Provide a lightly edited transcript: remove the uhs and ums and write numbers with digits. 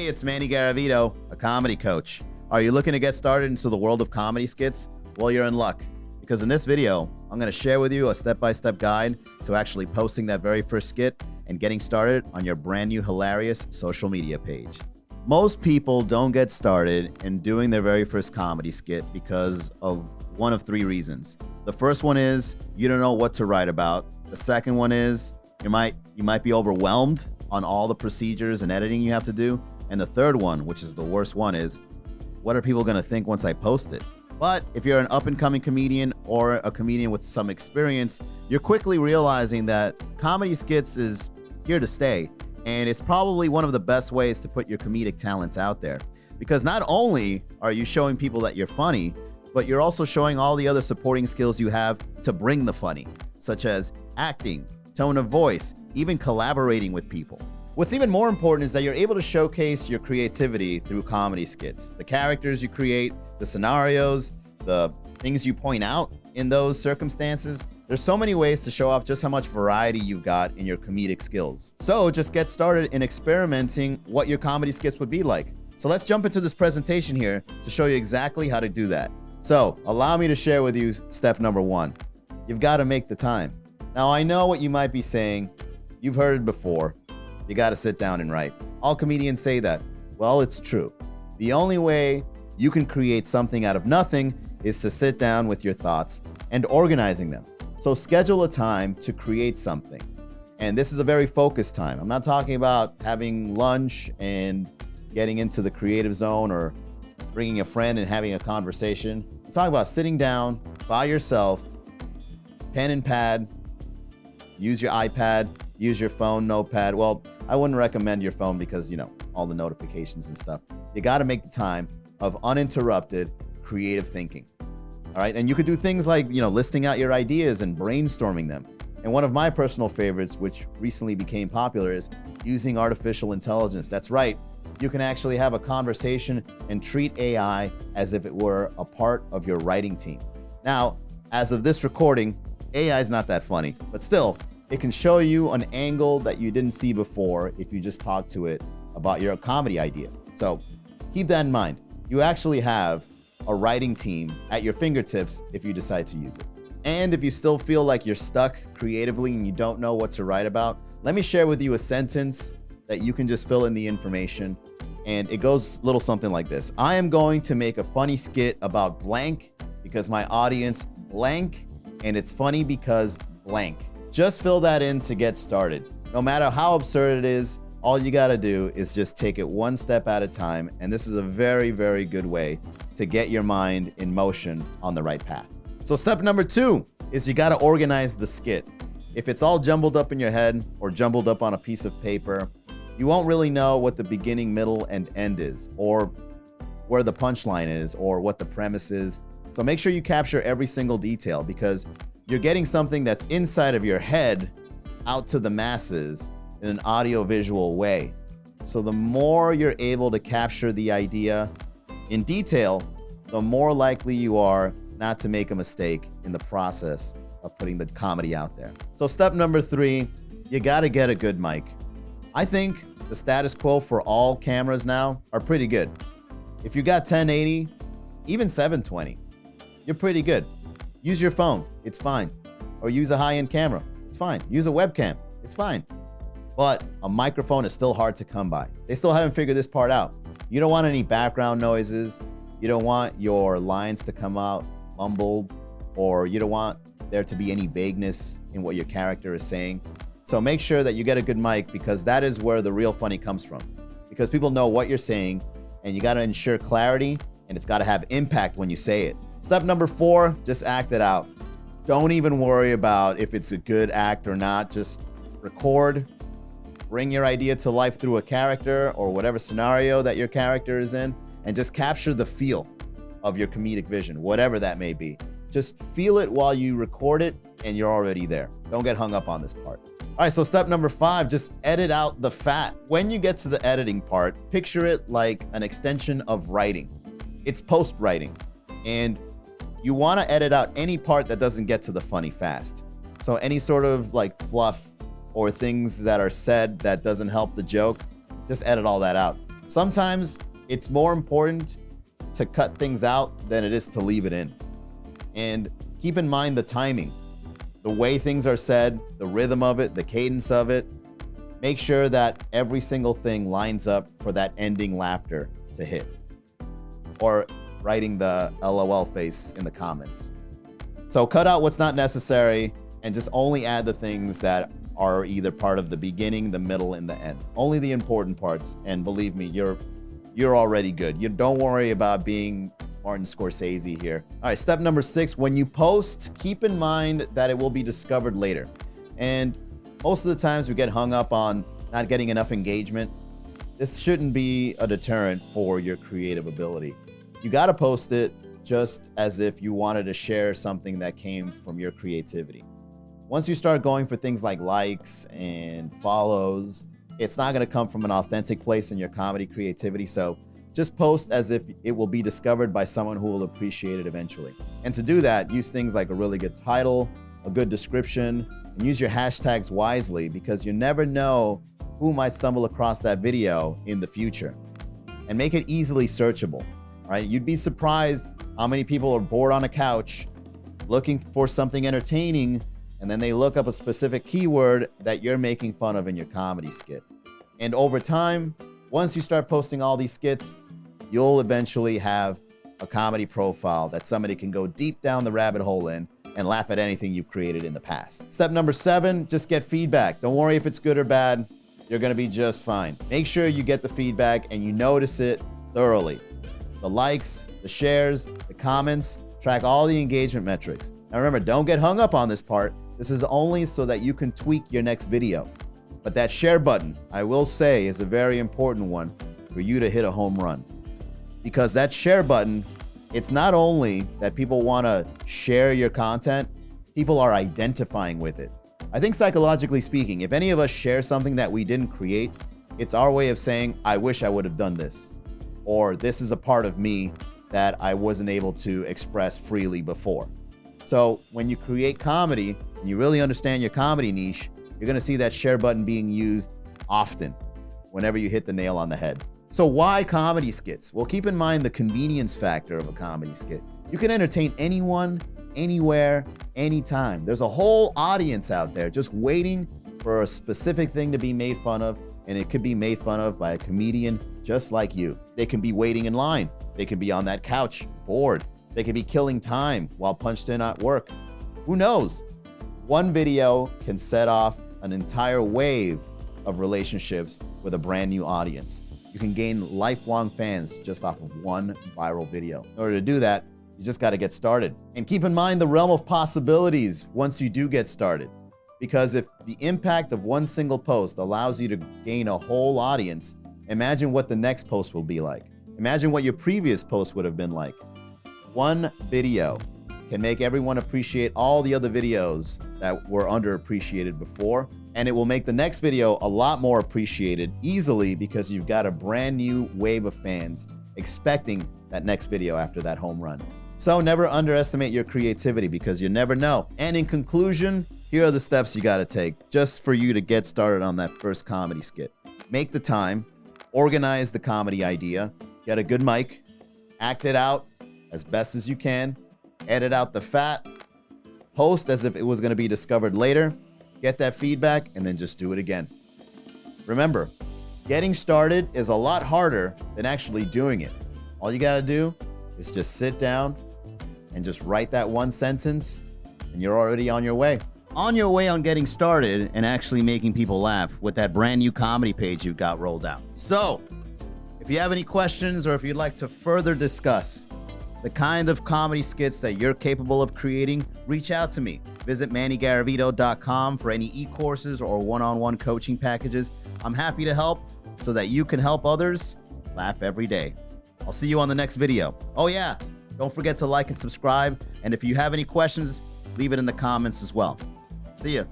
Hey, it's Manny Garavito, a comedy coach. Are you looking to get started into the world of comedy skits? Well, you're in luck, because in this video, I'm going to share with you a step-by-step guide to actually posting that very first skit and getting started on your brand new hilarious social media page. Most people don't get started in doing their very first comedy skit because of one of three reasons. The first one is you don't know what to write about. The second one is you might be overwhelmed on all the procedures and editing you have to do. And the third one, which is the worst one, is what are people going to think once I post it? But if you're an up-and-coming comedian or a comedian with some experience, you're quickly realizing that comedy skits is here to stay. And it's probably one of the best ways to put your comedic talents out there. Because not only are you showing people that you're funny, but you're also showing all the other supporting skills you have to bring the funny, such as acting, tone of voice, even collaborating with people. What's even more important is that you're able to showcase your creativity through comedy skits. The characters you create, the scenarios, the things you point out in those circumstances. There's so many ways to show off just how much variety you've got in your comedic skills. So just get started in experimenting what your comedy skits would be like. So let's jump into this presentation here to show you exactly how to do that. So allow me to share with you step number one. You've got to make the time. Now I know what you might be saying. You've heard it before. You got to sit down and write. All comedians say that. Well, it's true. The only way you can create something out of nothing is to sit down with your thoughts and organizing them. So schedule a time to create something. And this is a very focused time. I'm not talking about having lunch and getting into the creative zone or bringing a friend and having a conversation. I'm talking about sitting down by yourself, pen and pad, use your iPad, use your phone, notepad. Well, I wouldn't recommend your phone because, all the notifications and stuff. You got to make the time of uninterrupted creative thinking. All right. And you could do things like, listing out your ideas and brainstorming them. And one of my personal favorites, which recently became popular, is using artificial intelligence. That's right. You can actually have a conversation and treat AI as if it were a part of your writing team. Now, as of this recording, AI is not that funny, but still, it can show you an angle that you didn't see before if you just talk to it about your comedy idea. So keep that in mind. You actually have a writing team at your fingertips if you decide to use it. And if you still feel like you're stuck creatively and you don't know what to write about, let me share with you a sentence that you can just fill in the information. And it goes a little something like this. I am going to make a funny skit about blank because my audience blank, and it's funny because blank. Just fill that in to get started. No matter how absurd it is, all you gotta do is just take it one step at a time. And this is a very, very good way to get your mind in motion on the right path. So step number two is you gotta organize the skit. If it's all jumbled up in your head or jumbled up on a piece of paper, you won't really know what the beginning, middle, and end is, or where the punchline is, or what the premise is. So make sure you capture every single detail because you're getting something that's inside of your head out to the masses in an audio-visual way. So the more you're able to capture the idea in detail, the more likely you are not to make a mistake in the process of putting the comedy out there. So step number three, you gotta get a good mic. I think the status quo for all cameras now are pretty good. If you got 1080, even 720, you're pretty good. Use your phone, it's fine. Or use a high-end camera, it's fine. Use a webcam, it's fine. But a microphone is still hard to come by. They still haven't figured this part out. You don't want any background noises. You don't want your lines to come out mumbled, or you don't want there to be any vagueness in what your character is saying. So make sure that you get a good mic because that is where the real funny comes from. Because people know what you're saying and you gotta ensure clarity and it's gotta have impact when you say it. Step number four, just act it out. Don't even worry about if it's a good act or not. Just record, bring your idea to life through a character or whatever scenario that your character is in, and just capture the feel of your comedic vision, whatever that may be. Just feel it while you record it and you're already there. Don't get hung up on this part. All right, so step number five, just edit out the fat. When you get to the editing part, picture it like an extension of writing. It's post-writing, and you want to edit out any part that doesn't get to the funny fast. So any sort of like fluff or things that are said that doesn't help the joke, just edit all that out. Sometimes it's more important to cut things out than it is to leave it in. And keep in mind the timing, the way things are said, the rhythm of it, the cadence of it. Make sure that every single thing lines up for that ending laughter to hit. Or writing the LOL face in the comments. So cut out what's not necessary and just only add the things that are either part of the beginning, the middle, and the end. Only the important parts. And believe me, you're already good. You don't worry about being Martin Scorsese here. All right, step number 6, when you post, keep in mind that it will be discovered later. And most of the times we get hung up on not getting enough engagement. This shouldn't be a deterrent for your creative ability. You gotta post it just as if you wanted to share something that came from your creativity. Once you start going for things like likes and follows, it's not gonna come from an authentic place in your comedy creativity. So just post as if it will be discovered by someone who will appreciate it eventually. And to do that, use things like a really good title, a good description, and use your hashtags wisely because you never know who might stumble across that video in the future. And make it easily searchable, right? You'd be surprised how many people are bored on a couch looking for something entertaining, and then they look up a specific keyword that you're making fun of in your comedy skit. And over time, once you start posting all these skits, you'll eventually have a comedy profile that somebody can go deep down the rabbit hole in and laugh at anything you've created in the past. Step number 7, just get feedback. Don't worry if it's good or bad. You're gonna be just fine. Make sure you get the feedback and you notice it thoroughly. The likes, the shares, the comments, track all the engagement metrics. Now remember, don't get hung up on this part. This is only so that you can tweak your next video. But that share button, I will say, is a very important one for you to hit a home run. Because that share button, it's not only that people want to share your content, people are identifying with it. I think psychologically speaking, if any of us share something that we didn't create, it's our way of saying, I wish I would have done this. Or this is a part of me that I wasn't able to express freely before. So when you create comedy and you really understand your comedy niche, you're gonna see that share button being used often whenever you hit the nail on the head. So why comedy skits? Well, keep in mind the convenience factor of a comedy skit. You can entertain anyone, anywhere, anytime. There's a whole audience out there just waiting for a specific thing to be made fun of, and it could be made fun of by a comedian just like you. They can be waiting in line. They can be on that couch, bored. They can be killing time while punched in at work. Who knows? One video can set off an entire wave of relationships with a brand new audience. You can gain lifelong fans just off of one viral video. In order to do that, you just gotta get started. And keep in mind the realm of possibilities once you do get started. Because if the impact of one single post allows you to gain a whole audience, imagine what the next post will be like. Imagine what your previous post would have been like. One video can make everyone appreciate all the other videos that were underappreciated before, and it will make the next video a lot more appreciated easily because you've got a brand new wave of fans expecting that next video after that home run. So never underestimate your creativity because you never know. And in conclusion, here are the steps you gotta take just for you to get started on that first comedy skit. Make the time, organize the comedy idea, get a good mic, act it out as best as you can, edit out the fat, post as if it was gonna be discovered later, get that feedback, and then just do it again. Remember, getting started is a lot harder than actually doing it. All you gotta do is just sit down and just write that one sentence, and you're already on your way. On your way on getting started and actually making people laugh with that brand new comedy page you've got rolled out. So, if you have any questions or if you'd like to further discuss the kind of comedy skits that you're capable of creating, reach out to me. Visit mannygaravito.com for any e-courses or one-on-one coaching packages. I'm happy to help so that you can help others laugh every day. I'll see you on the next video. Oh yeah, don't forget to like and subscribe. And if you have any questions, leave it in the comments as well. See ya.